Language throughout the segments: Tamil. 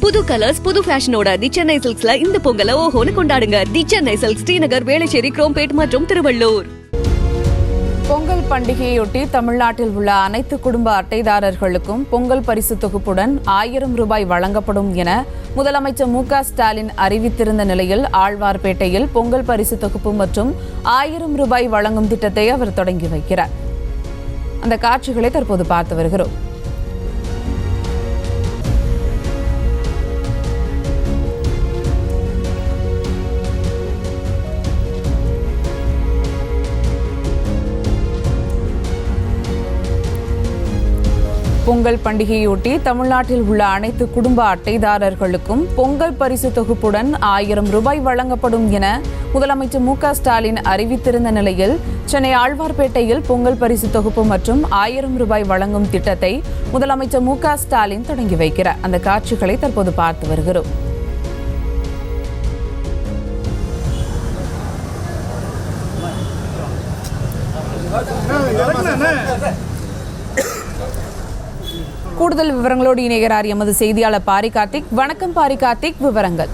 புது கலர்ஸ் புது ஃபேஷனோட தி சென்னை சில்க்ஸ்ல இந்த பொங்கலை ஓஹோன்னு கொண்டாடுங்க. தி சென்னை சில்க்ஸ், ஸ்ரீநகர், வேளச்சேரி, குரோம்பேட் மற்றும் திருவள்ளூர். பொங்கல் பண்டிகையொட்டி தமிழ்நாட்டில் உள்ள அனைத்து குடும்ப அட்டைதாரர்களுக்கும் பொங்கல் பரிசு தொகுப்புடன் 1000 ரூபாய் வழங்கப்படும் என முதலமைச்சர் மு.க.ஸ்டாலின் அறிவித்திருந்த நிலையில் ஆழ்வார்பேட்டையில் பொங்கல் பரிசு தொகுப்பு மற்றும் 1000 ரூபாய் வழங்கும் திட்டத்தை அவர் தொடங்கி வைக்கிறார். அந்த காட்சிகளை தற்போது பார்த்து வருகிறோம். பொங்கல் பண்டிகையொட்டி தமிழ்நாட்டில் உள்ள அனைத்து குடும்ப அட்டைதாரர்களுக்கும் பொங்கல் பரிசு தொகுப்புடன் 1000 ரூபாய் வழங்கப்படும் என முதலமைச்சர் மு.க.ஸ்டாலின் அறிவித்திருந்த நிலையில் சென்னை ஆழ்வார்பேட்டையில் பொங்கல் பரிசு தொகுப்பு மற்றும் 1000 ரூபாய் வழங்கும் திட்டத்தை முதலமைச்சர் மு.க.ஸ்டாலின் தொடங்கி வைக்கிறார். அந்த காட்சிகளை தற்போது பார்த்து வருகிறோம். கூடுதல் விவரங்களோடு இணைகிறார் எமது செய்தியாளர் பாரி கார்த்திக். வணக்கம் பாரி கார்த்திக், விவரங்கள்.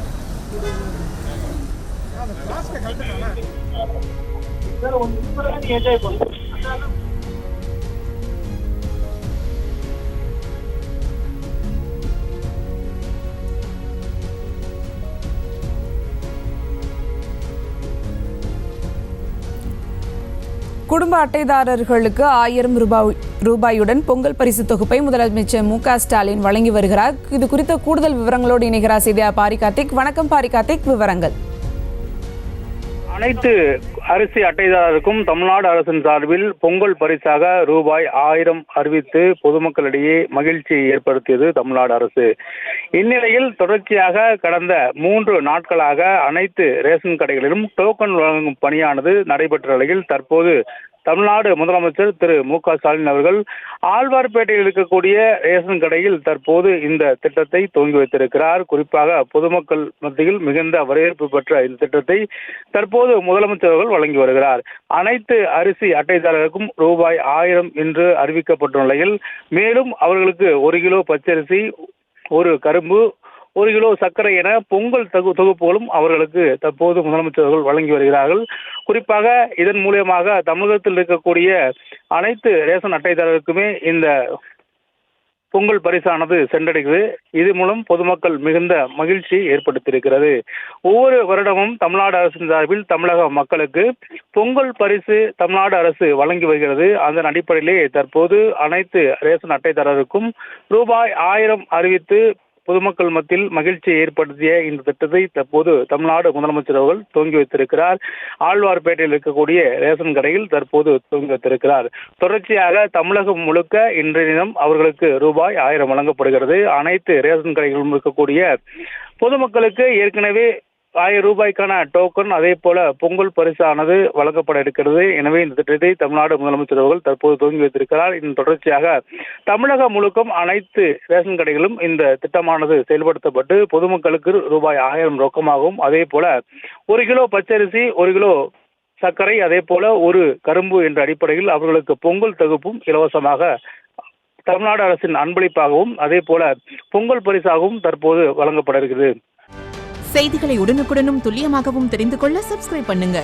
குடும்ப அட்டைதாரர்களுக்கு 1000 ரூபாயுடன் பொங்கல் பரிசு தொகுப்பை முதலமைச்சர் மு.க.ஸ்டாலின் வழங்கி வருகிறார். இது குறித்த கூடுதல் விவரங்களோடு இணைகிறார் செய்தியாளர் பாரி கார்த்திக். வணக்கம் பாரி கார்த்திக், விவரங்கள். அனைத்து அரிசி அட்டைதாரருக்கும் தமிழ்நாடு அரசின் சார்பில் பொங்கல் பரிசாக ரூபாய் 1000 அறிவித்து பொதுமக்களிடையே மகிழ்ச்சியை ஏற்படுத்தியது தமிழ்நாடு அரசு. இந்நிலையில் தொடர்ச்சியாக கடந்த 3 நாட்களாக அனைத்து ரேஷன் கடைகளிலும் டோக்கன் வழங்கும் பணியானது நடைபெற்ற நிலையில் தற்போது தமிழ்நாடு முதலமைச்சர் திரு மு.க.ஸ்டாலின் அவர்கள் ஆழ்வார்பேட்டையில் இருக்கக்கூடிய ரேஷன் கடையில் தற்போது இந்த திட்டத்தை துவங்கி வைத்திருக்கிறார். குறிப்பாக பொதுமக்கள் மத்தியில் மிகுந்த வரவேற்பு பெற்ற இந்த திட்டத்தை தற்போது முதலமைச்சர் அவர்கள் வழங்கி வருகிறார். அனைத்து அரிசி அட்டைதாரருக்கும் ரூபாய் 1000 என்று அறிவிக்கப்பட்ட நிலையில் மேலும் அவர்களுக்கு 1 கிலோ பச்சரிசி, 1 கரும்பு, 1 கிலோ சர்க்கரை என பொங்கல் தொகுப்புகளும் அவர்களுக்கு தற்போது முதலமைச்சர்கள் வழங்கி வருகிறார்கள். குறிப்பாக இதன் மூலமாக தமிழகத்தில் இருக்கக்கூடிய அனைத்து ரேஷன் அட்டைதாரருக்குமே இந்த பொங்கல் பரிசானது சென்றடைகிறது. இது மூலம் பொதுமக்கள் மிகுந்த மகிழ்ச்சியை ஏற்படுத்தியிருக்கிறது. ஒவ்வொரு வருடமும் தமிழ்நாடு அரசின் சார்பில் தமிழக மக்களுக்கு பொங்கல் பரிசு தமிழ்நாடு அரசு வழங்கி வருகிறது. அதன் அடிப்படையிலே தற்போது அனைத்து ரேஷன் அட்டைதாரருக்கும் ரூபாய் 1000 அறிவித்து பொதுமக்கள் மத்தியில் மகிழ்ச்சியை ஏற்படுத்திய இந்த திட்டத்தை தற்போது தமிழ்நாடு முதலமைச்சர் அவர்கள் துவங்கி வைத்திருக்கிறார். ஆழ்வார்பேட்டையில் இருக்கக்கூடிய ரேஷன் கடையில் தற்போது துவங்கி வைத்திருக்கிறார். தொடர்ச்சியாக தமிழகம் முழுக்க இன்றைய தினம் அவர்களுக்கு ரூபாய் 1000 வழங்கப்படுகிறது. அனைத்து ரேஷன் கடைகளிலும் இருக்கக்கூடிய பொதுமக்களுக்கு ஏற்கனவே 1000 ரூபாய்க்கான டோக்கன் அதே போல பொங்கல் பரிசானது வழங்கப்பட இருக்கிறது. எனவே இந்த திட்டத்தை தமிழ்நாடு முதலமைச்சர் அவர்கள் தற்போது துவங்கி வைத்திருக்கிறார். இதன் தொடர்ச்சியாக தமிழகம் முழுக்கும் அனைத்து ரேஷன் கடைகளும் இந்த திட்டமானது செயல்படுத்தப்பட்டு பொதுமக்களுக்கு ரூபாய் 1000 ரொக்கமாகவும் அதே போல 1 கிலோ பச்சரிசி, 1 கிலோ சர்க்கரை, அதே போல 1 கரும்பு என்ற அடிப்படையில் அவர்களுக்கு பொங்கல் தொகுப்பும் இலவசமாக தமிழ்நாடு அரசின் அன்பளிப்பாகவும் அதே போல பொங்கல் பரிசாகவும் தற்போது வழங்கப்பட இருக்கிறது. செய்திகளை உடனுக்குடனும் துல்லியமாகவும் தெரிந்து கொள்ள சப்ஸ்கிரைப் பண்ணுங்க.